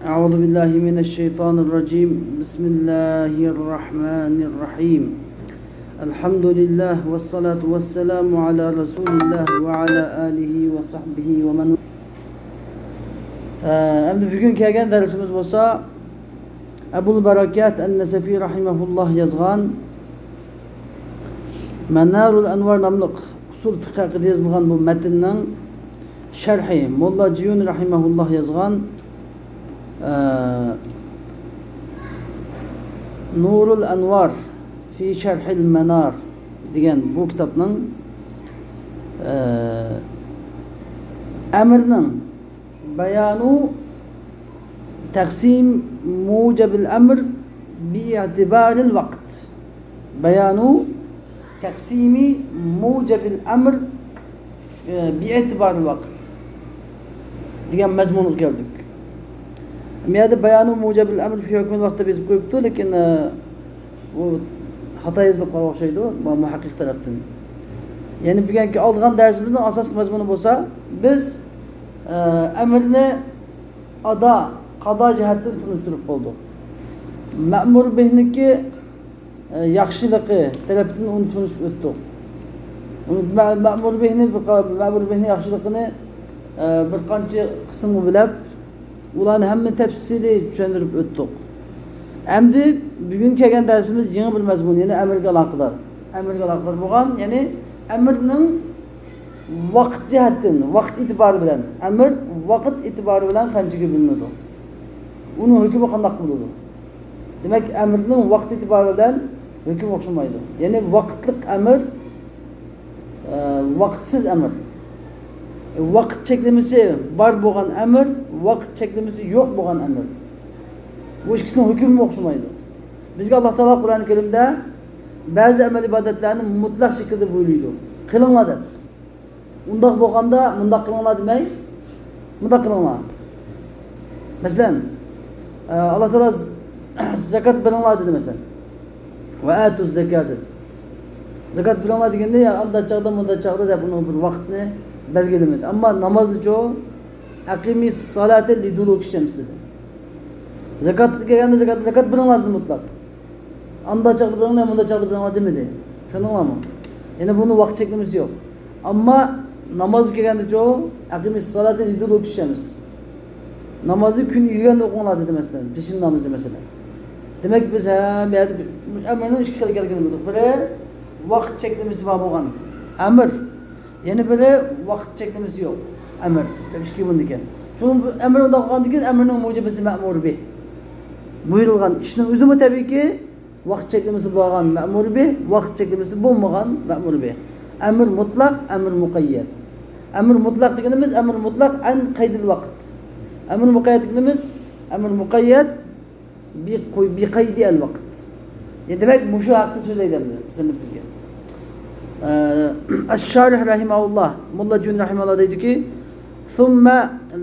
أعوذ بالله من الشيطان الرجيم. بسم الله الرحمن الرحيم. الحمد لله والصلاة والسلام على رسول الله وعلى آله وصحبه ومن Endi bugun kelgan darsimiz bo'lsa Abul Barakat an-Nasafi rahimahulloh yozgan Manarul Anvar nomli usul fiqh haqida yozilgan bu matnning sharhi Molla Jiyun rahimahulloh yozgan Nurul Anvar fi Sharhil Manar degan bu kitobning amirning bayanu taqsim mujabil amr bi'itibaril vaqt. Bayanu taqsimi mujabil amr bi'itibaril vaqt degan mazmunga keldik. Bu yerda bayanu mujabil amr fi hukmil vaqtda bezib qo'yibdi, lekin bu xato yozilib qolgan o'xshaydi bu muhaqqiq tarafdan. Ya'ni bugungi olgan darsimizning asosiy mazmuni bo'lsa, biz amirni qado jihatdan tunishtirib bo'ldik. Ma'mur behniki yaxshiligi tarafdan uni tunishib o'tdik. Ma'mur behni yaxshiligini bir qancha qismi bilib, ularni hamma tafsiliy tushuntirib o'tdik. Endi bugun kelgan darsimiz yangi bir mazmun, ya'ni amirga aloqador. Amirga aloqador bo'lgan, ya'ni amirning vaqt jihatdan, vaqt e'tibori bilan, amir vaqt e'tibori bilan qanchaga bilinadi? Uning hukmi qanday bo'ladi? Demak, amirning vaqt e'tibori bilan hukmi o'xshamaydi. Ya'ni vaqtlik amir, vaqtsiz amir. Vaqt cheklamasi bor bo'lgan amir, vaqt cheklamasi yo'q bo'lgan amir. Bu ikkisining hukmi o'xshamaydi. Bizga Alloh taolo Qur'oni Karimda ba'zi amal ibodatlarni mutlaq shaklda buyurdi. Qilinglar deb. Undaq bo'lganda mundaq qilinglar demay, mundaq qilinglar. Masalan, Alloh taolo zakat beringlar dedi masalan. Va atuz zakat. Zakat beringlar deganda unda chaqda munda chaqda deb uni bir vaqtni belgilemedi. Ammo namozni-cho aqimis salati liduluki shams dedi. Zakat kelganda zakat beringlar dedi mutlaq. Unda chaqda beringlar, munda chaqda beringlar demedi. Tushundinglarmi? Ya'ni buni vaqt cheklamasi yo'q. Ammo namoz kelganda-cho aqimis salati liduluki shams. Namozni kun yurganda o'qinglar dedi masalan, peshin namozi masalan. Demak biz ham bu yerda amirning ikki xil ekanligini bildik. Biri vaqt cheklamasi bor bo'lgan amir, yana biri vaqt cheklamasi yo'q amir deb ikki bo'ldi ekan. Shuning amir unda qolgandan keyin amirning mujibasi ma'mur bih. Buyurilgan ishning o'zi tabiiyki vaqt cheklamasi bo'lgan ma'mur bih, vaqt cheklamasi bo'lmagan ma'mur bih. Amir mutlaq, amir muqayyad. Amir mutlaq deganimiz amir mutlaq an qaydil vaqt. Amir muqayyad deganimiz amir muqayyad bi qaydi al vaqt. Yani demek bu şu haqda so'zlaydi bizga. Ash-Sharih rahimahullah, Molla Jun rahimahullah deydiki, ثم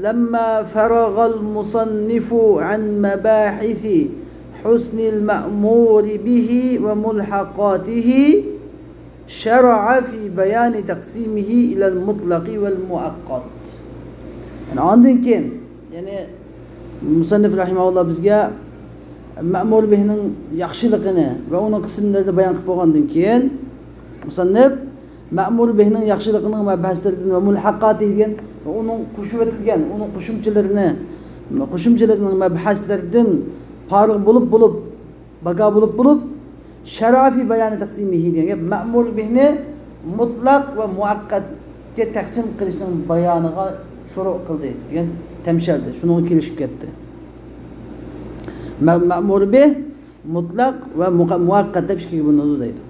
لما فرغ المصنف عن مباحث حسن المأمور به وملحقاته شرع في بيان تقسيمه إلى المطلق والمؤقت. Yani ondan keyin, yani musannif rahimahullah bizga ma'mur bihning yaxshiligini va uning qismlarini bayon qilib bo'lgandan keyin musannif ma'mur bihning yaxshiligining mabhaslaridan va mulhaqati degan va uning qo'shib etilgan, uning qo'shimchalarining mabhaslaridan farq bo'lib baqa bo'lib sharafi bayoni taqsimihi degan ma'mur bihni mutlaq va muaqqatga taqsim qilishning bayoniga shuru qildi degan tamshaldi. Shunga kelishib ketdi. Ma'mur bih mutlaq va muaqqat deb ikkiga bo'linadi deydi.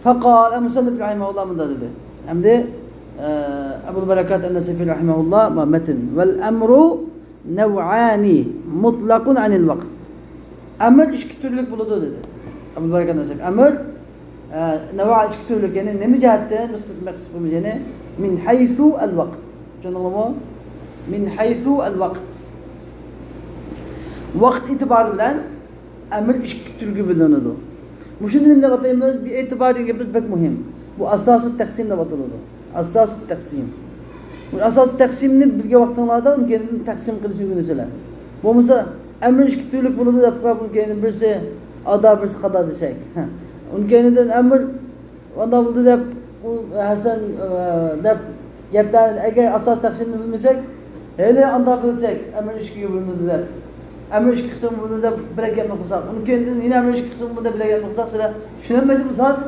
Faqala musannif rahimahulloh bunda dedi. Endi Abul Barakat an-Nasafi rahimahulloh va matn val amru naw'ani mutlaqun anil vaqt. Amr ikki turlik bo'ladi dedi. Abul Barakat an-Nasafi amr naw'a ikki turlik, ya'ni nima jihatdan istisno qilib ya'ni min haythu al-vaqt. Tushundingizmi? Min haythu al-vaqt. Vaqt e'tibori bilan amr ikki turga bo'linadi. Bu shuni nima deb ataymiz? Bir e'tibor degan gap pek muhim. Bu asosut taqsim deb ataladi. Asosut taqsim. Bu asosiy taqsimni bizga vaqtinglarda uni taqsim qilishni o'rganasizlar. Bo'lmasa Emir ikki turlik bo'ladi deb qo'yib, keyin birisi ado, birisi qado desak. Undan keyinidan emir onda bo'ldi deb Hasan deb gaplarni agar asos taqsimni bilmasak, hele anda bilsak, emir ikkiga bo'linadi deb. Emir ikki qism bo'ladi deb bir gapni qilsak, undan keyinidan yana emir ikki qism bo'ladi deb bir gapni qilsak, sizlar tushunmaysiz bu zot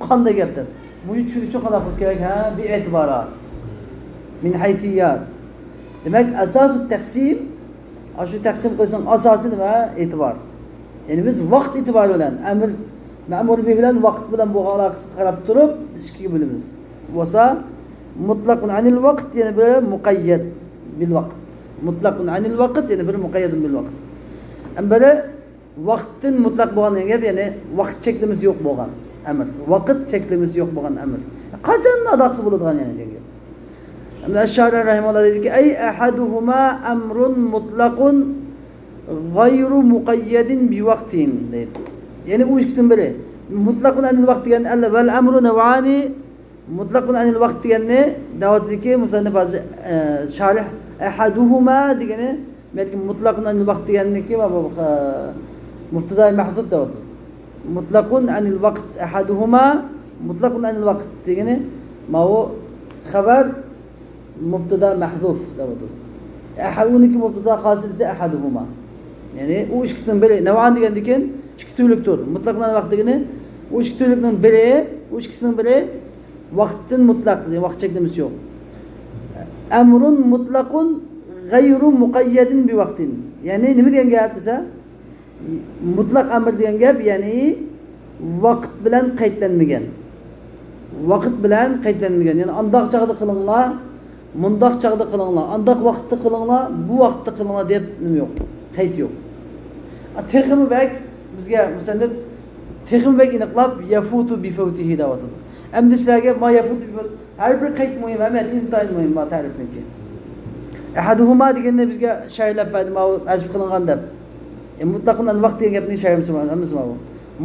qanday gapdir. Bu tushunish uchun qanday qilish kerak? Ha, bi e'tiborat. Min haysiyat. Demak, asosut taqsim, shu taqsim qilishning asosi nima? E'tibor. Ya'ni biz vaqt e'tibori bilan amr ma'mur bi bilan vaqt bilan bu aloqasiga qarab turib ikkiga bo'lamiz. Bo'lsa mutlaqun anil vaqt, ya'ni bir muqayyad bil vaqt. Mutlaqun anil vaqt, ya'ni bir muqayyadun bil vaqt. Ambara vaqtdan mutlaq bo'lgan gap, ya'ni vaqt cheklimasi yo'q bo'lgan amr. Vaqt cheklimasi yo'q bo'lgan amr. Qachon adoqsi bo'ladigan yana degan. Ash-Shari rahimahulloh dediki, ay ahaduhuma amrun mutlaqun g'ayru muqayyadin bi vaqtin deydi. Ya'ni u ikkisining biri mutlaqun anil vaqt degan alla val amru nawani mutlaqun anil vaqt deganni davatdagi musannif hozir sharih ahaduhuma degani balki mutlaqun anil vaqt deganniki va bu mubtada mahzuf davat. Mutlaqun anil vaqt ahaduhuma mutlaqun anil vaqt degani ma u xabar mubtada mahzuf davat. Ahaduniki mubtada qasid ise ahaduhuma. Yani u ikkisining biri navan degandan keyin ikki turlikdir. Mutlaqan vaqt degani u ikki turlikning biri, u ikkisining biri vaqtdan mutlaq, vaqt cheklimasi yo'q. Amrun mutlaqun g'ayru muqayyadin bi vaqtin. Ya'ni nima degan gap desa? Mutlaq amr degan gap, ya'ni vaqt bilan qaydlanmagan. Vaqt bilan qaydlanmagan. Ya'ni andoq chaqda qilinglar, mundoq chaqda qilinglar, andoq vaqtda qilinglar, bu vaqtda qilinglar deb nima yo'q. Qayd yo'q. Texmi bak bizga musannif texmi bak aniqlab yafutu bi fawtihi da'watu. Endi sizlarga ma yafutu bi har bir qayd muhim, amat intayin muhim ma ta'rifniki. Ahaduhuma deganda bizga shaylab berdi, ma azf qilingan deb. Mutlaqun an vaqt degan gapning shaymisi bor, hammasi bor.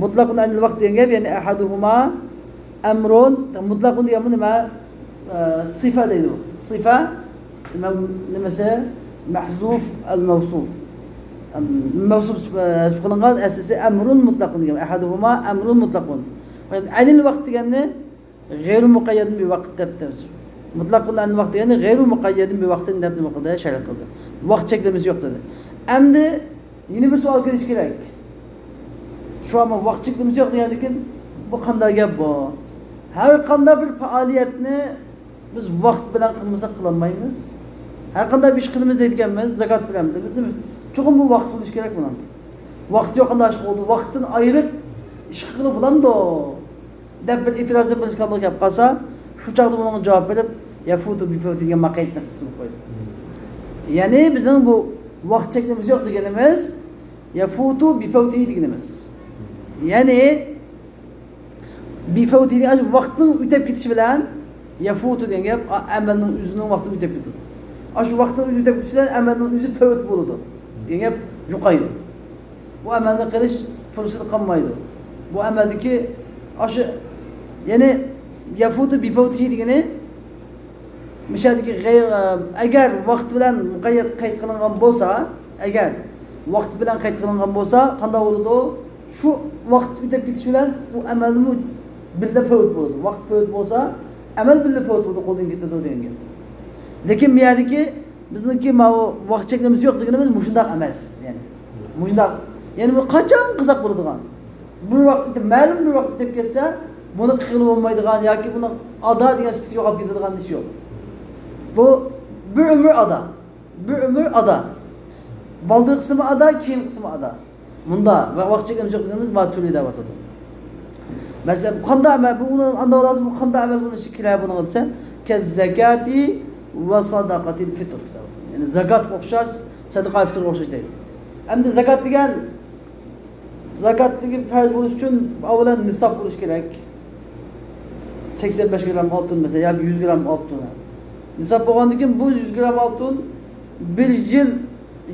Mutlaqun an vaqt degan gap, ya'ni ahaduhuma amrun, mutlaqun degan nima? Sifa deydi. Sifa nimasi? Mahzuf al-mawsuf. Mevsuf qilingan asası emrun mutlaqun degan. Ahaduhuma emrun mutlaqun. Anil vaqt deganni g'ayru muqayyadun bi vaqt deb aytamiz. Mutlaqun anil vaqt deganni g'ayru muqayyadun bi vaqtin deb nima qildi? Sharh qildi. Vaqt cheklamasi yo'q dedi. Endi yeni bir savol kelish kerak. Shu ham vaqt cheklamasi yo'q degandan keyin bu qanday gap bu? Har qanday bir faoliyatni biz vaqt bilan qilmasak qila olmaymiz. Har qanday bir ish qilamiz deyotganmiz, zakat bilan deymiz, nima? Chuqur bu vaqt bo'lish kerak bundan. Vaqt yo'q qanday ish qildi? Vaqtdan ayirib ish qilib bo'ladi deb bir e'tirozda bir qanday gap qilsa, shu chaqda bunga javob berib, yafutu bi fawti degan maqaytni qisib qo'ydi. Ya'ni bizning bu vaqt chekimiz yo'q deganimiz yafutu bi fawti deganimiz. Ya'ni bi fawti degan vaqtning o'tib ketishi bilan yafutu degan gap amalning o'zining vaqtini o'tib ketadi. Shu vaqtning o'zi o'tib ketishidan amalning o'zi fawt bo'ladi. Degan yo'qaydi. Bu amalni qilish fursati qolmaydi. Bu amaldagi o'sha ya'ni yafutu bi fawtihi degani mishadagi agar vaqt bilan muqayyad qayd qilingan bo'lsa, agar vaqt bilan qayd qilingan bo'lsa, qanday bo'ladi? Shu vaqt o'tib ketishi bilan bu amalni birda fawt bo'ladi. Vaqt fawt bo'lsa, amal birda fawt bo'ladi, qo'ldan ketadi degan gap. Lekin bu yerdagi bizniki vaqt chekimiz yo'q deganimiz mushundaq emas, ya'ni. Mushundaq. Ya'ni bu qachon qilsak bo'ladigan. Bir vaqt o'tib, ma'lum bir vaqt o'tib ketsa, buni qilib olmaydigan yoki buni ado degan sifatga yo'qolib ketadigan ish yo'q. Bu bir umr ado. Bir umr ado. Baldır qismi ado, keyin qismi ado. Bunda vaqt chekimiz yo'q deganimiz matuli deb atadi. Masalan, qanday amal buni anda olasiz, bu qanday amal buni shikilay buni desa, kaz zakati va sadaqatil fitr. Yani zakat o'xshash, sadaqa fitr o'xshash deydi. Endi zakat degan zakatdagi farz bo'lish uchun avvalan nisob bo'lish kerak. 85 gram oltin mesela yoki 100 gram oltin. Nisob bo'lgandan keyin bu 100 gram oltin bir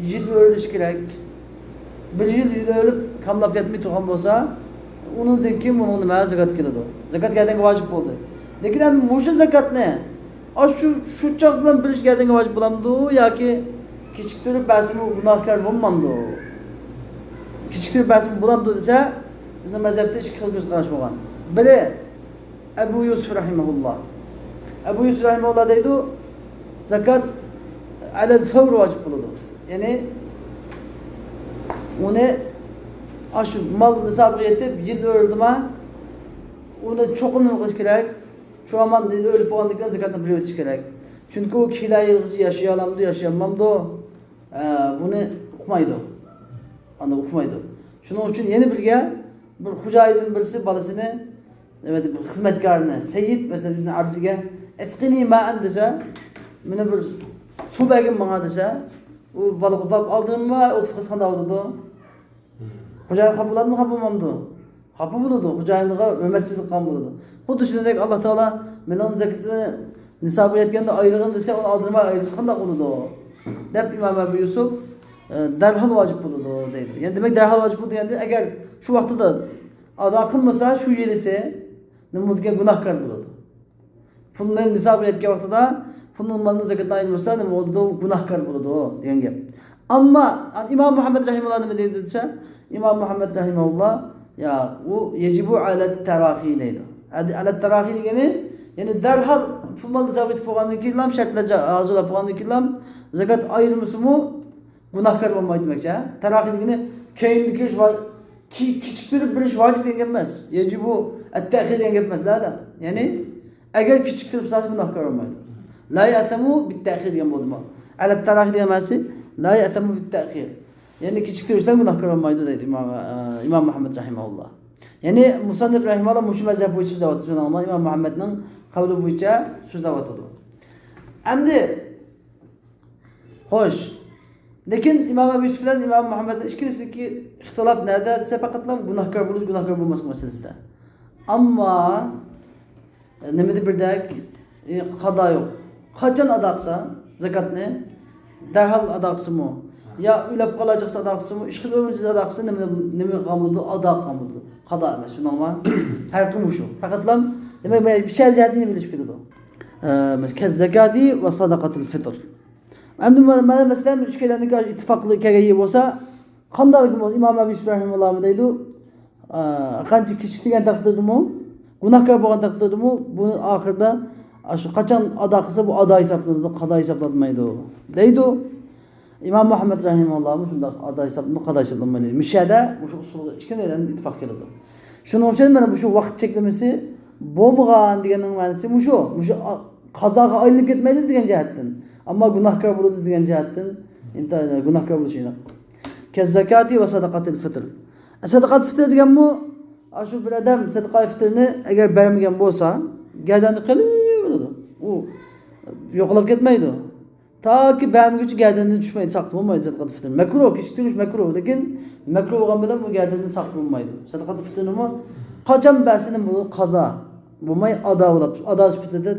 yil o'rilish kerak. Bir yil o'rilib kamlab ketmay turgan bo'lsa, undan keyin buni nima zakat keladi. Zakat gadanga vojib bo'ldi. Lekin endi o'sha zakatni shu choq bilan bilishga vojib bo'lamdi yoki kechiktirib ba'zi gunohkor bo'lmamdi. kichiktirib bas bo'lamdi desa, bizning mazhabda ikki xil ko'z qarash bo'lgan. Biri Abu Yusuf rahimahulloh. Abu Yusuf rahimahulloh deydi, zakat ala al-fawr vojib bo'ladi. Ya'ni uni shu mal nisobiga yetib, yil o'ldimi, uni cho'qimni qilish kerak. Shu aman deydi, o'lib bo'lgandan keyin zakatni berib o'tish kerak. Chunki u kila yilg'ichi yashay olamdi, yashay olmamdi. Buni uqmaydi. Anda uqmaydi. Shuning uchun yana birga bir xo'jayinning birisi bolasini, nima deb xizmatkorni, sayyid masalan bizning abdiga isqini ma'an desa, meni bir suv bergin menga desa, u bola qopab oldimmi, o'tib qisqanda bo'ladi. Xo'jayin xafa bo'ladimi, xafa bo'lmamdi? Xafa bo'ladi. Xo'jayinga hurmatsizlik qilgan bo'ladi. Xuddi shuningdek Alloh taolo mening zakatni nisobi yetganda oylig'ini desa, uni oldirmay ayrilish qanday bo'ladi? Deb Imom Abu Yusuf darhol vojib bo'ladi deydi. Ya'ni demak darhol vojib bo'ladi deganda agar shu vaqtida ado qilmasa, shu yil esa nima bo'lgan gunohkor bo'ladi. Pul men nisobi yetgan vaqtida pulning malini zakatdan ayirmasa, nima bo'ladi? Gunohkor bo'ladi degan gap. Ammo Imom Muhammad rahimahulloh nima deydi desa, Imom Muhammad rahimahulloh ya u yajibu ala tarahi deydi. Ala tarahi degani ya'ni darhol pul malni zabit bo'lgandan keyin ham shartlarga hozirlab bo'lgandan keyin ham zakat ayirmasimi gunohkor bo'lmaydi demakchi. Tarahi degani keyingi kelish va kichiktirib bilish vojib degan emas. Yajibu at-ta'khir degan gap emas, la. Ya'ni agar kichiktirib bilsa gunohkor bo'lmaydi. La ya'samu bit-ta'khir degan bo'ldi. Ala tarahi degan emas, la ya'samu bit-ta'khir. Ya'ni kichiktirishdan gunohkor bo'lmaydi deydi Imom Muhammad rahimahulloh. Ya'ni musannif rahimahulloh mush mazhab bo'yicha so'zlayapti. Shunday Imom Muhammadning qavli bo'yicha so'zlayapti. Endi xo'sh, lekin Imom Abu Yusuf bilan Imom Muhammadning ikkisidagi ixtilof nada desa faqatlam gunohkor bo'lish, gunohkor bo'lmaslik masalasida. Ammo nima deb birdak qado yo'q. Qachon ado qilsa zakatni darhol ado qilsinmi? Ya o'lab qolajaqsa ado qilsinmi? Ish qilib o'rnisiz ado qilsa nima qilmoqda? Ado qilmoqda. Qado emas, shuningmi? Har kim shu. Faqatlam demak bir jihatini bilish ketadi. Kaz zakati va sadaqatul fitr. Endi mana masalan ikkalaniki ittifoqli kelgan bo'lsa, qanday Imom Abu Yusuf rahimahulloh deydi, qancha kichik degan taqdirdimi, gunohkor bo'lgan taqdirdimi, buni oxirida shu qachon ado qilsa bu ado hisoblanadi, qado hisoblanmaydi deydi. Imom Muhammad rahimahulloh shunda ado hisoblanadi, qado hisoblanmaydi. Mishada shu usulga ikkalandan ittifoq keladi. Shuning uchun mana bu shu vaqt cheklamasi bo'lmagan deganning ma'nosi shu. Shu qazoga aylanib ketmaydi degan jihatdan. Ammo gunohkor bo'ladi degan jihatdan gunohkor bo'lishi aniq. Kaz zakati va sadaqatul fitr. Sadaqatul fitr deganmi, shu bir odam sadaqatul fitrni agar bermagan bo'lsa, gadani qilaveradi. U yo'qolib ketmaydi. Toki bermaguncha gadandan tushmaydi, saqt bo'lmaydi sadaqatul fitr. Makruh, kichikroq makruh, lekin makruh bo'lgan bilan bu gadandan saqt bo'lmaydi. Sadaqatul fitr nima? Qachon bersin bu qazo bo'lmay ado bo'ladi. Ado sifatida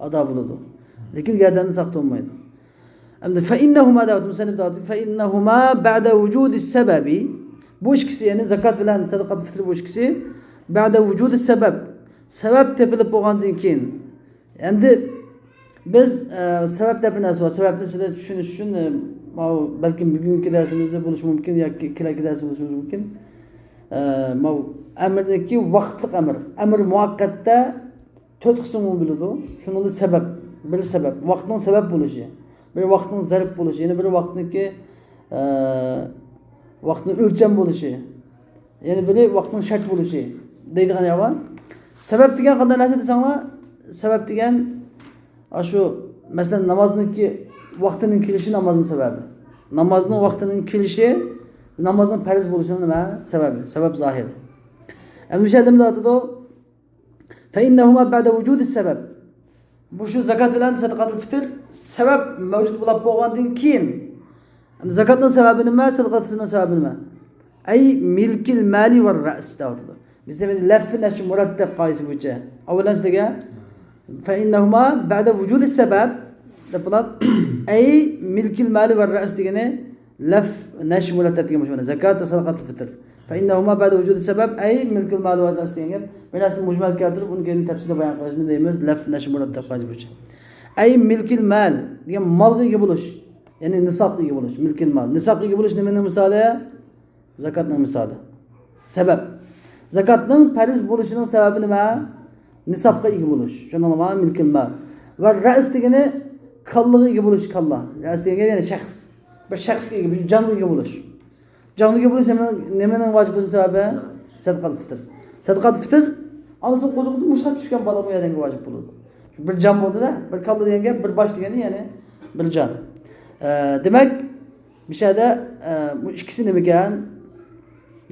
ado bo'ladi. Lekin gadandan saqt bo'lmaydi. Endi fa innahuma da'vat musannif da'vat fa innahuma ba'da wujudi sababi bu ikkisi ya'ni zakat bilan sadaqatul fitr bu ikkisi ba'da wujudi sabab tepilib bo'lgandan keyin endi biz sabab deb narsa bor. Sababni sizlar tushunish uchun balkim bugungi darsimizda bo'lishi mumkin yoki kelasi darsda bo'lishi mumkin. Amrdagi vaqtliq amr muakkatda 4 qism bo'ladi. Shuningda sabab bir sabab, vaqtning sabab bo'lishi, bir vaqtning zarb bo'lishi, yana bir vaqtniki vaqtning o'lcham bo'lishi, yana biri vaqtning shart bo'lishi deydigan yo'q. Sabab degan qanday narsa desanglar, sabab degan shu masalan namozniki vaqtining kelishi namozning sababi. Namozning vaqtining kelishi namozning farz bo'lishi nima? Sababi. Sabab zohir. Endi o'sha adamlar aytadi, fa innahuma ba'da wujudi sabab. Bu shu zakat bilan sadaqatul fitr sabab mavjud bo'lib bo'lgandan keyin zakatning sababi nima, sadaqatul fitrning sababi nima? Ay milkil mali va ra's deydi. Bizda lafni nashi murattab qoidasi bo'yicha. Avvalan sizga fa innahuma ba'da wujudi sabab deblar. Ay milkil mali va ra's degani laf nash murattab degan mana zakat va sadaqatul fitr. Fa innahuma ba'da wujudi sabab ay milkil mali va ra's degan gap. Bilasini mujmal keltirib uni keyin tafsilda bayon qilishni deymiz. Laf nash murattab qoidasi bo'yicha. Ay milkil mal degan molga ega bo'lish, ya'ni nisobga ega bo'lish, milkil mal. Nisobga ega bo'lish nimaning misoli? Zakatning misoli. Sabab. Zakatning farz bo'lishining sababi nima? Nisobga ega bo'lish. Tushundingmi? Milkil mal. Va ras degani kallaga ega bo'lish, kalla. Ras degani yana shaxs. Bir shaxsga ega, bir jonga ega bo'lish. Jonga ega bo'lish nimaning vojib bo'lish sababi? Sadaqat fitr. Sadaqat fitr anasini qo'ziqni mushqa tushgan balaga yadanga vojib bo'ladi. Bir jon bo'ldi-da, bir kalla degan gap, bir bosh degani ya'ni bir jon. Demak, bu yerda bu ikkisi nima ekan?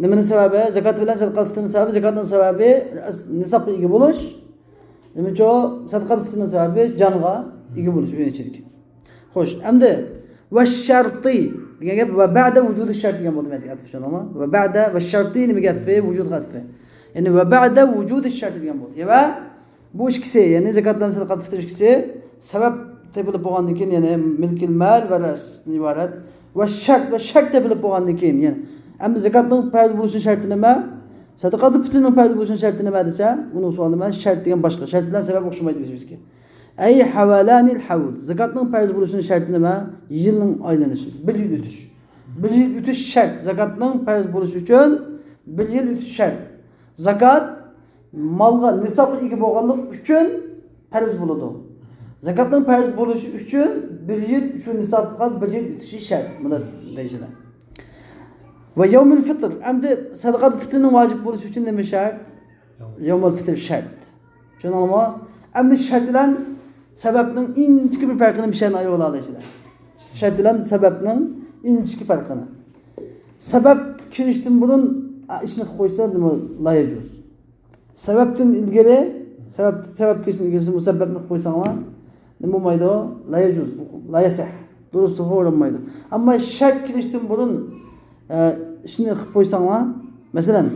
Nimaning sababi? Zakat bilan sadaqat fitrning sababi, zakatning sababi nisobga ega bo'lish. Nima uchun? Sadaqat fitrning sababi jonga ega bo'lish o'yin ichilik. Xo'sh, endi va sharti degan gap va ba'da vujudi shart degan bo'ldi men aytib tushunammi? Va ba'da va sharti nima gapfi? Vujud g'atfi. Ya'ni va ba'da vujudi shart degan bo'ldi. Va bu ikkisi, ya'ni zakat bilan sadaqat fitr ikkisi sabab tepilib bo'lgandan keyin, ya'ni milkil mal va rasni iborat va shart tepilib bo'lgandan keyin, ya'ni endi zakatning farz bo'lishi sharti nima? Sadaqat fitrning farz bo'lishi sharti nima desa, uni savol nima? Shart degan boshqa. Shart bilan sabab o'xshamaydi bizga. Ay havalanil hawl. Zakatning farz bo'lishining sharti nima? Yilning aylanishi. 1 yil o'tish. 1 yil o'tish shart. Zakatning farz bo'lishi uchun 1 yil o'tish shart. Zakat malga nisobga ega bo'lganlik uchun farz bo'ladi. Zakatning farz bo'lishi uchun 1 yil shu nisobga 1 yil o'tishi shart. Buni deyishadi. Va yawmul fitr. Endi sadaqat fitrning vojib bo'lishi uchun nima shart? Yawmul fitr shart. Tushunammi? Endi shart bilan sababning inchki bir farqini bir şeyni ayıp olasizlar. Shart bilan sababning inchki farqini. Sabab kirishdan burun ishni qilib qo'ysa nima layajuz. Sababdan ilgari, sabab kirishdan ilgari musabbabni qilib qo'ysanglar nima bo'lmaydi? Layajuz, layasih. Durust bo'lmaydi. Ammo shart kirishdan burun ishni qilib qo'ysanglar, masalan,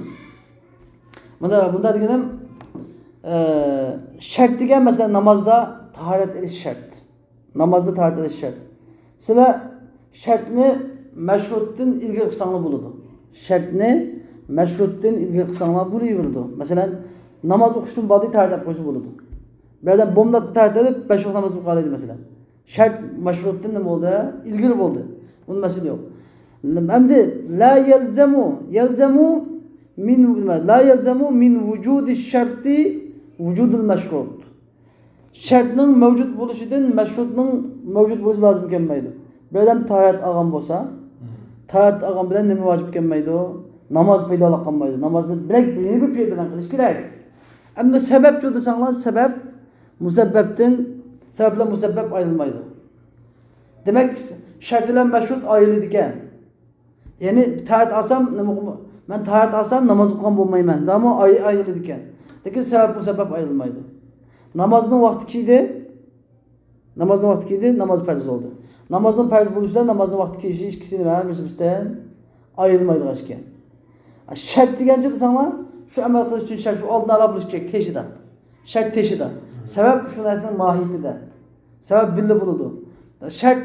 bunda deganim shart degan masalan namozda tahorat ilish shart. Namozda tahorat ilish shart. Sizlar shartni mashrutdan ilgari qilsanglar bo'ladi. Shartni mashrutdan ilgari qilsanglar bo'laveradi. Masalan, namoz o'qishdan oldin tahorat qo'ysa bo'ladi. Bu yerdan bomdod tahorat qilib 5 vaqt namoz o'qiydi masalan. Shart mashrutdan nima bo'ldi? Ilgari bo'ldi. Bunday masala yo'q. Endi la yalzamu min vujudi sharti vujudul mashrut. Shartning mavjud bo'lishidan mashrutning mavjud bo'lishi lozim kelmaydi. Bir odam tahorat olgan bo'lsa, tahorat olgan bilan nima vojib kelmaydi? Namoz paydolik qilmaydi. Namozni bilak bir pay bilan qilish kerak. Endi sabab chu desanglar, sabab musabbabdan, sabab bilan musabbab ayrilmaydi. Demak, shart bilan mashrut ayriladi ekan. Ya'ni tahorat olsam, men tahorat olsam namoz o'qigan bo'lmayman. Ammo ayriladi ekan. Lekin sabab musabbab ayrilmaydi. Namozning vaqti keldi. Namozning vaqti keldi, namoz farz bo'ldi. Namozning farz bo'lishidan namozning vaqti kelishi ikkisi nima? Birisidan ayrilmaydi ekan. Shart degancha desanglar, shu amal qilish uchun shart shu oldin olib bo'lish kerak teshida. Shart teshida. Sabab shu narsaning mohiyatida. Sabab bildi bo'ladi. Shart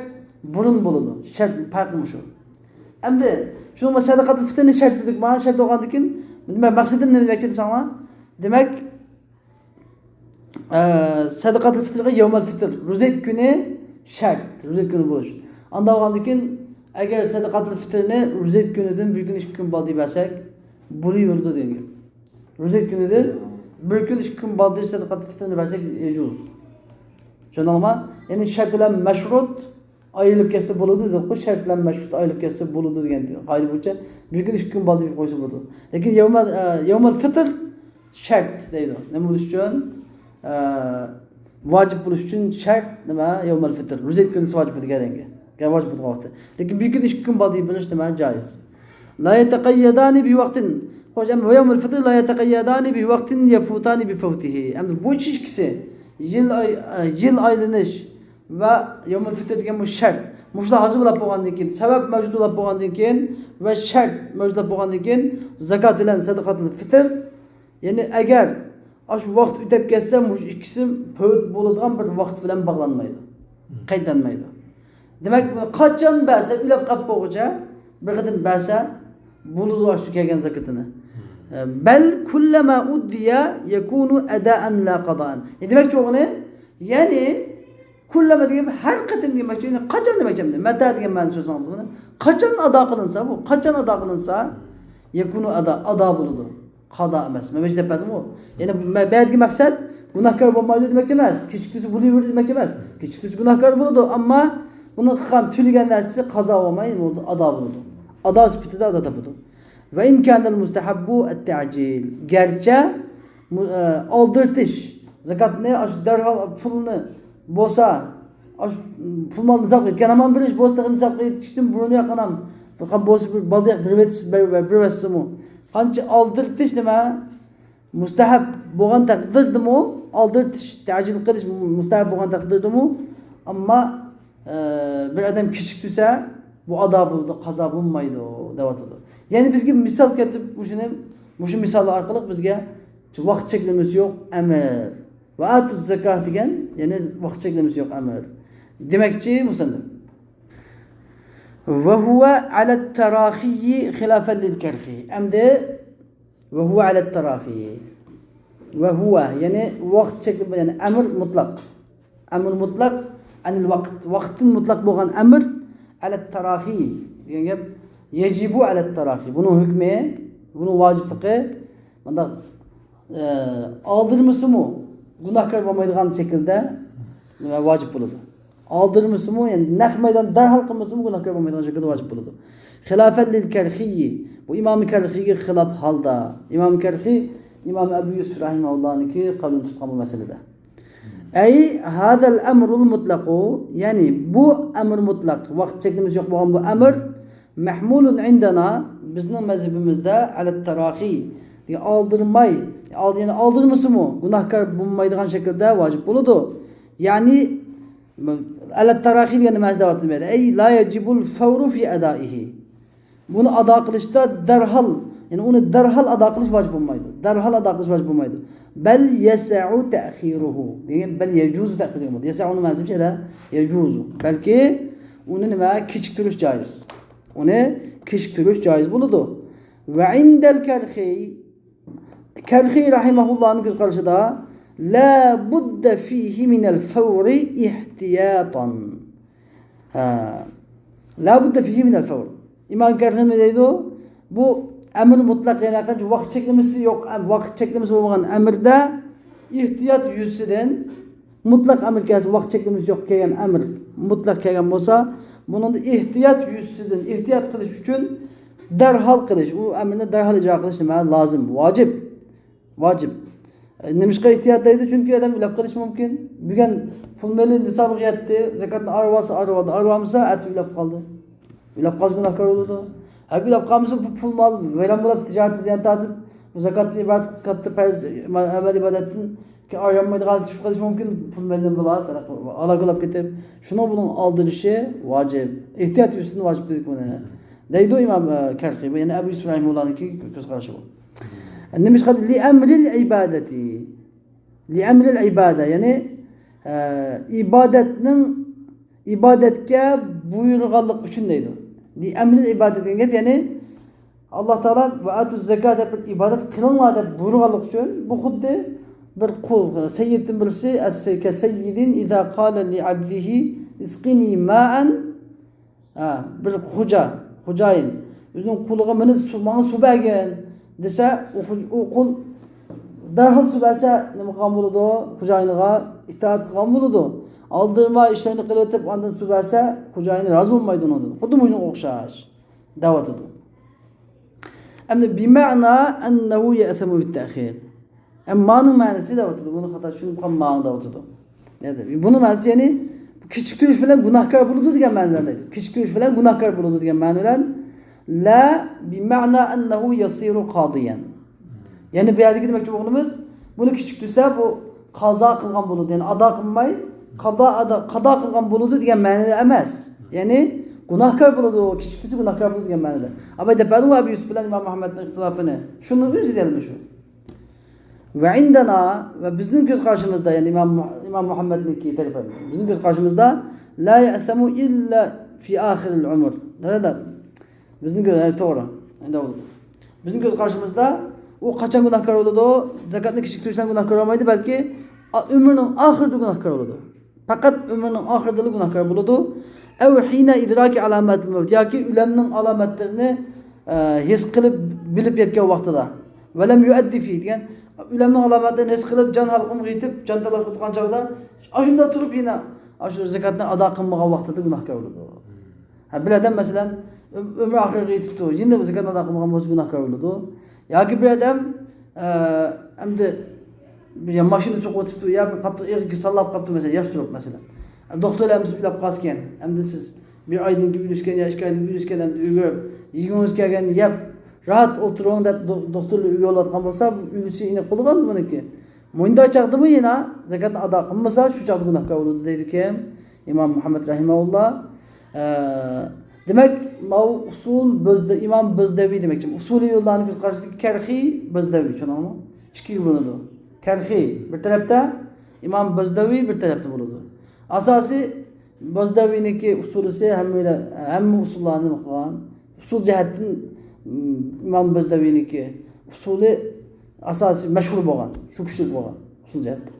burun bo'ladi. Shart farqi shu. Endi shu sadaqat fitrni shart dedik. Mana shart bo'lgandan keyin nima maqsadim nima demoqchi desanglar? Demak, sadaqat fitrga yawmal fitr, ro'zat kuni shart, ro'zat kuni bo'lish. Unda bo'lgandan keyin agar sadaqat fitrni ro'zat kunidan bir kun 2 kun bo'ldi desak, bo'laveradi degan. Ro'zat kunidan bir kun 2 kun bo'ldi sadaqat fitrni bersak ejuz. Tushundingmi? Ya'ni shart bilan mashrut ayrilib ketsa bo'ladi deb qo'y, shart bilan mashrut ayrilib ketsa bo'ladi degan qoida bo'yicha bir kun 2 kun bo'ldi deb qo'ysa bo'ladi. Lekin yawmal fitr shart deydi. Nima bo'lish uchun? Vojib bo'lish uchun shart nima? Yawmal fitr. Ro'zat kuni vojib bo'lganga. Vojib bo'lgan vaqti. Lekin bir kun 2 kun bo'ldi bilish nima? Joiz. La yataqayyadani bi vaqtin. Xo'sh, amma yawmal fitr la yataqayyadani bi vaqtin yafutani bi fawtihi. Endi bu ikkisi yil aylanish va yawmal fitr degan bu shart. Mushlar hozir bo'lib bo'lgandan keyin, sabab mavjud bo'lib bo'lgandan keyin va shart mavjud bo'lib bo'lgandan keyin zakat bilan sadaqatul fitr, ya'ni agar shu vaqt o'tib ketsa, bu ikkisi payt bo'ladigan bir vaqt bilan bog'lanmaydi. Qaytanmaydi. Demak, qachon bersa, ulab qolib bo'lguncha bir qatim bersa bo'ladi shu kelgan zakatini. Bal kullama uddiya yakunu ada'an la qada'an. Demak, cho'g'ini, ya'ni kullama degan har qatim demak, ya'ni qachon demak endi? Mata degan ma'no so'zim buni. Qachon ado qilinsa bu, qachon ado qilinsa Yekunu ada buludu. Qada emas. Nima dedim o? Yani bayatki maksat günahkar olmaydı demek emas. Kichiktusi buluverdi demek emas. Kichiktusi günahkar buludu ama bunu qilgan tülgan narsasi qazo bo'lmay, ada buludu. Ada sifatida ada topadi. Ve in kanal mustahabbu at-ta'jil. Gerçi aldırtış. Zakat ne? Derhal pulunu bosa. Pul malını saklayıp kenaman bir iş bostakını saklayıp yetiştim burunu yakanam. Bakan bosu bir baldayak bir vesimi. Kançı aldırtış deme. Mustahab boğan takdirdi mu? Aldırtış. Ta'jil kılış mustahab boğan takdirdi mu? Ama bir adam küçük tüse bu adab oldu, kaza bulmaydı o devatıdı. Yani bizge misal ketip bu misallar arkalık bizge vaqt çeklemesi yok emir. Ve atuz zekat degen yani vaqt çeklemesi yok emir. Demekçi musandım. Ve huve alet terahiyi hilafen lil kerhi. Emde ve huve alet terahiyi. Ve huve yani vaqt çekleme yani emir mutlak. Emir mutlak anil vaqt. Vaqtin mutlak boğan emir alet terahiyi. Yani yecibu alet terahi. Bunun hükmü, bunun vaciplığı bunda aldırması mı? Günahkar olmaydıgan şekilde vacip buludu. Aldırması mı? Yani nehmeden derhal kılması mı? Günahkar olmaydıgan şekilde vacip buludu. Hilafen lil kerhiyi. Bu İmam-ı Kerhi'ye hilaf halda. İmam-ı Kerhi, İmam Ebu Yusuf Rahimahullah'ın ki kavlini tutkan bu meselede. Ey hadal emrul mutlaku. Yani bu emir mutlak. Vaqt çektiğimiz yok bu emir. Mahmulun indana bizim mezhebimizde alet terahi aldırmay yani aldırması mı günahkar bulunmaydıgan şekilde vacip buludu. Yani alet terahi yani mezhebat demedi. Ey la yecibul fevru fi adaihi. Bunu ada kılışta derhal yani onu derhal ada kılış vacip olmaydı. Derhal ada kılış vacip olmaydı. Bel yes'u ta'khiruhu. Yani bel yecuzu ta'khiruhu. Yes'u mezhebi şeyde yecuzu. Belki onu nima kechikirish caiz. Onu kechikirish caiz buludu. Ve indel Kerhi rahimahullah'ın göz karşıda la budde fihi minel fevri ihtiyatan. La budde fihi minel fevri. İmam Kerhi ne dedi o? Bu emir mutlak yani vaqt çeklemesi yok. Vaqt çeklemesi olmayan emirde ihtiyat yüzüden mutlak emir gelsin. Vaqt çeklemesi yok kelgen emir mutlak kelgen olsa bunun ihtiyat yüzüden ihtiyat kılış için derhal kılış. O emirine derhal icra kılış demeye lazım. Vacip. Vacip. Nemişka ihtiyatlaydı çünkü adam ilap kılış mümkün. Bugün pulmeli nisabı yetti. Zekatın arvası arvadı. Arvamıza et ilap kaldı. İlap kaldı günahkar oldu. Her ilap kalmışsa pul mal veren bulap ticareti ziyan tadıp bu zekatın ibadet kattı perz emel ibadetin ki aryanmaydı kaldı şu kılış mümkün pulmeliden bulap ala kılap getirip şuna bunun aldırışı vacip. İhtiyat üstünde vacip dedik bunu. Deydi o İmam Kerhi yani Ebu Yusuf Rahimullah'ın ki göz karşı bu. Demiş ki li emril ibadeti. Li emril ibade yani ibadetke buyurganlık için deydi. Li emril ibadeti yani Allah Teala ve atuz zekat yapıp ibadet kılınma da buyurganlık için bu huddi bir kul seyyidin birisi ke seyyidin iza kâle li abdihi iskini ma'an bir hocayın özünün kuluğa bana su bergen dese o kul derhal su berse nima qilgan bo'ladi xo'jayiniga itoat qilgan bo'ladi aldırma işlerini qilib o'tib ondan su berse xo'jayini rozi bo'lmaydi undan xuddi bunga o'xshash da'vat edi endi bima'na annahu ya'samu bit-ta'khir ammaning ma'nosi da'vat edi buni xato tushunib qolgan ma'no da'vat edi nedir buning ma'nosi ya'ni kichikirish bilan gunohkor bo'ladi degan ma'noda deydi kichikirish bilan gunohkor bo'ladi degan ma'nodan la bima'na annahu yasiru qadiyan yani bu yerdeki demek ki oğlumuz bunu küçüktürse bu kaza kılgan buludu yani ada kılmay kada kılgan buludu diyen manada emas yani günahkar buludu o küçüktürse günahkar buludu diyen manada ama depedim Ebu Yusuf ile İmam Muhammed'in ihtilafını şunu öz edelim şu ve indana ve bizim göz karşımızda yani İmam Muhammed'in ki bizim göz karşımızda la ya'samu illa fi ahiril umur nerede bizim göz doğru bizim göz karşımızda o kaçan günahkar oldu zakatını kechiktirishdan günahkar olmaydı belki ömrünün ahirde günahkar oldu fakat ömrünün ahirde günahkar oldu ev hina idraki alamatil mevt ya ki ölemnin alametlerini his kılıp bilib yetgan vaqtida va lam yuaddi fi degan ularning alomatlarini his qilib jon halqum yetib jon talab qilgan chog'da shunda turib yana shu zakatni ado qilmagan vaqtida gunohkor bo'ladi. Ha bir odam masalan umri oxiriga yetibdi, endi zakatni ado qilmagan bo'lsa gunohkor bo'ladi. Yoki bir odam endi bir mashina cho'qib o'tibdi, yo bir qattiq erga sallab qolibdi masalan, yosh turib masalan. Doktorlarimiz uylab qolgan. Endi siz bir oydan keyin uyushgan yo 2 oydan uyushgan endi uyga yegingiz kelgan yeb rahat o'tiring deb doktorlar uyga oladigan bo'lsa, uyusi ina qilgan buniki. Mo'ynda chaqdimi yana zakatni ado qilmasa shu chaqda gunohkor bo'ladi deydi ekan Imom Muhammad rahimahulloh. Demak, bu usul bizda Imom Bizdaviy demakchi. Usuliy yo'llarni qarashdik Karxiy, Bizdaviy, tushunamizmi? Ikkiga bo'ladi. Karxiy bir tarafda, Imom Bizdaviy bir tarafda bo'ladi. Asosiy Bizdaviyniki usulisi hamma usullarni qilgan. Usul jihatdan Imom Bizdaviyniki usuli asosiy mashhur bo'lgan, shu kishilik bo'lgan usul jihatdan.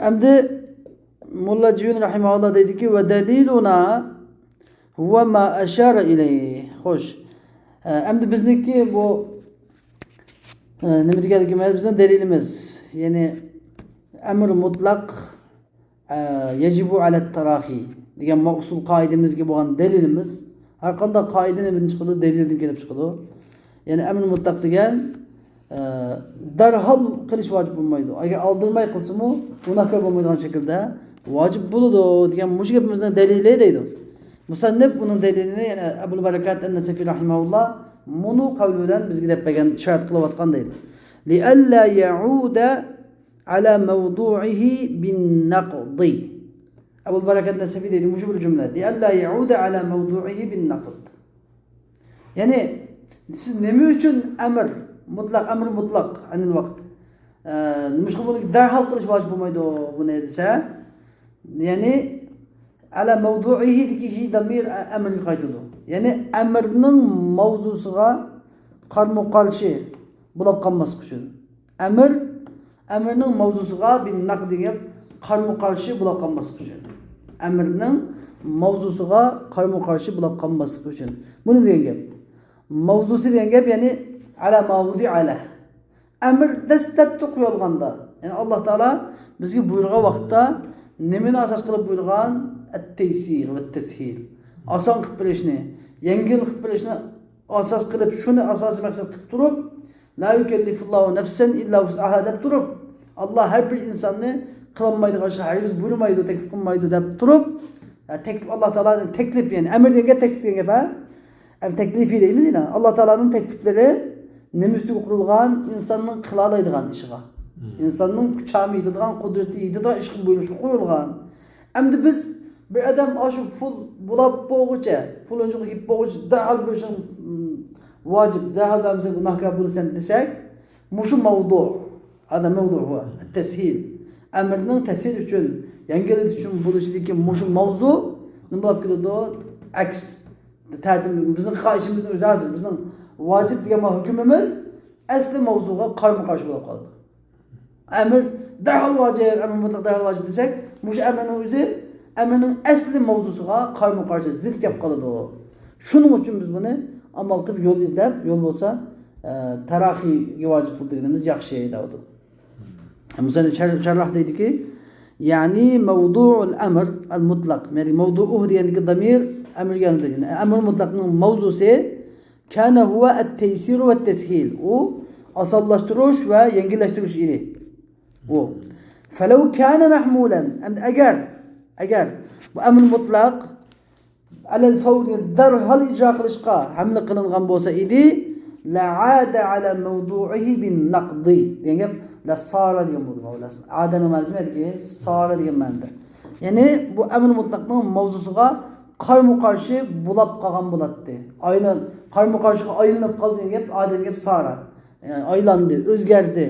Endi Mulla Jiyun rahimahulloh deydiki va daliluna huwa ma ashara ilayhi. Xo'sh. Endi bizniki bu nima deganligimiz bizning dalilimiz, ya'ni amr mutlaq yajibu ala tarahi degan usul qoidamizga bo'lgan dalilimiz. Har qanday qoidani birinchi qilib dalildan kelib chiqadi. Ya'ni amr mutlaq degan darhol qilish vojib bo'lmaydi. Agar oldirmay qilsa-mu, gunohkor bo'lmaydigan shaklda vojib bo'ladi degan mush gapimizdan dalili deydi. Musannif uning dalilini yana Abul Barakat an-Nasafi rahimahulloh munu qavli bilan bizga deb bergan shart qilayotgan deydi. Li alla ya'uda ala mawdu'ihi bin naqdi. Abul Barakat an-Nasafi deydi mush bir jumla. Li alla ya'uda ala mawdu'ihi bin naqd. Ya'ni siz nima uchun amr mutlaq anil vaqt mushg'ullik darhol qilish vojib bo'lmaydi buni desa, ya'ni ala mavdu'ihi degi damir amrga qaytadi. Ya'ni amrning mavzusiga qarama-qarshi bo'lib qolmaslik uchun. Amrning mavzusiga bin naqd degan qarama-qarshi bo'lib qolmaslik uchun. Amrning mavzusiga qarama-qarshi bo'lib qolmaslik uchun. Buni degan gap. Mavzusi degan gap ya'ni ala mavdi ala. Amr dastlabda qo'yilganda, ya'ni Alloh taolo bizga buyurgan vaqtda nimani asos qilib buyurgan? At-taysir va at-tashil. Oson qilib bilishni, yengil qilib bilishni asos qilib, shuni asosiy maqsad qilib turib, la yukallifullohu nafsan illa wus'aha deb turib, Alloh har bir insonni qilolmaydigan ishga hargiz buyurmaydi, taklif qilmaydi deb turib, taklif Alloh taolaning taklif, ya'ni amr degan taklif degan gap, taklifi deymiz yana. Alloh taolaning takliflari nima ustiga qurilgan? Insonning qila oladigan ishiga. İnsanın kuchami yetadigan, qudrati yetadigan ishga buyurishga qo'yilgan. Endi biz bir odam shu pul bulab bo'g'icha, pul o'nchiq yeb bo'g'icha darhol bo'lishing vojib, darhol bo'lsa gunohkor bo'lasan desak, mushu mavdu. Hada mavdu huwa at-tashil. Amrning tashil uchun, yengillik uchun bo'lishidagi mushu mavzu nima bo'lib keladi? Aks. Bizning qoidamizning o'zi hozir bizning vojib degan hukmimiz asli mavzuga qarama-qarshi bo'lib qoldi. Amr darhol vojib, amr mutlaq darhol vojib desak, mush amrning o'zi amrning asli mavzusiga qarama-qarshi zid kelib qoladi. Shuning uchun biz buni amal qilib yo'l izlab, yo'l bo'lsa taraxiga vojib bo'lganimiz yaxshi deydi. Musannif sharh deydiki, ya'ni mavdu'ul amr al-mutlaq, ya'ni mavdu'uhu degandagi damir amrga ya'ni amr mutlaqning mavzusi kana huwa at-taysir va at-tashil. U osonlashtirish va yengillashtirish edi. Bu. Falau kana mahmulan, agar bu amr mutlaq alal fawri darhal ijro qilishga hamla qilingan bo'lsa edi, la'ada ala mawdu'ihi bin naqdi degan gap la sara degan bo'ldi. Adani ma'nosi nima? Sara degan ma'noda. Ya'ni bu amr mutlaqning mavzusiga qarama-qarshi bo'lib qolgan bo'ladi. Aynan qarama-qarshiga aylanib qoldi degan gap adani gap sara. Yani aylandi, o'zgardi,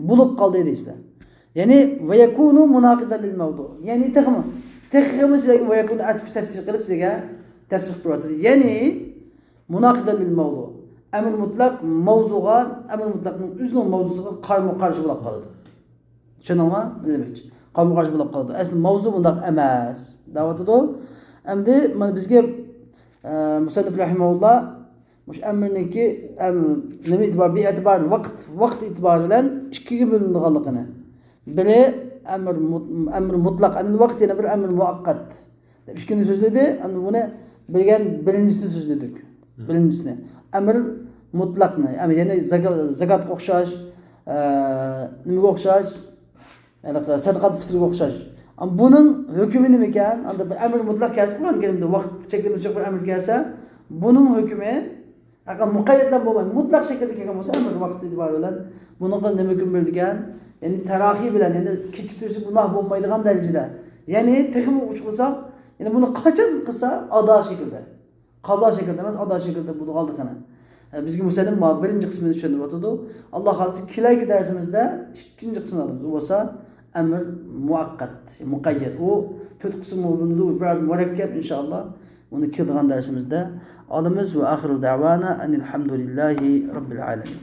bo'lib qoldi deysizlar. Yani ve yakunu munaqidan lil mavdu. Yani texmi sizlarga ve yakunu atf tafsir qilib sizlarga tafsir qilib o'tadi. Yani munaqidan lil mavdu. Amr mutlaq mavzuga, amr mutlaqning o'zining mavzusiga qarama-qarshi bo'lib qoladi. Tushunammi? Nima demakchi? Qarama-qarshi bo'lib qoladi. Asli mavzu bundaq emas. Da'vatida endi mana bizga Musannif rahimahullah mush amrniki nima e'tibor bi e'tibor vaqt e'tibori bilan ikkiga bo'linganligini. Biri amr mutlaq, anil vaqt yana bir amr muaqqat deb ikkini so'zladi. Ana buni bilgan birinchisini so'zladik. Birinchisini amr mutlaqni, ya'ni zakatga o'xshash, nimaga o'xshash? Yani sadaqat fitrga o'xshash. Ama bunun hükmü nima ekan? Anda bir amr mutlaq kelsa, Qur'on Karimda vaqt cheklanuvchi bir amr kelsa, bunun hükmü agar muqayyaddan bo'lmay, mutlaq shaklda kelgan bo'lsa, amr vaqt e'tibori bilan buni nima hukm berdi ekan? Yani tarahi bilan, yani kechiktirishi gunoh bo'lmaydigan darajada. Yani texmi uch qilsa, yani buni qachon qilsa ado shaklda. Qazo shaklda emas, ado shaklda bu qoldiqani. Bizga musallim birinchi qismini tushunib o'tdi. Alloh xohlasa kelayki darsimizda ikkinchi qismini olamiz. U bo'lsa amr muaqqat, muqayyad. O 4 qism bo'ladi, biraz murakkab inshaalloh. Uni keladigan darsimizda olamiz va axiru da'vana anil hamdulillahi robbil alamin.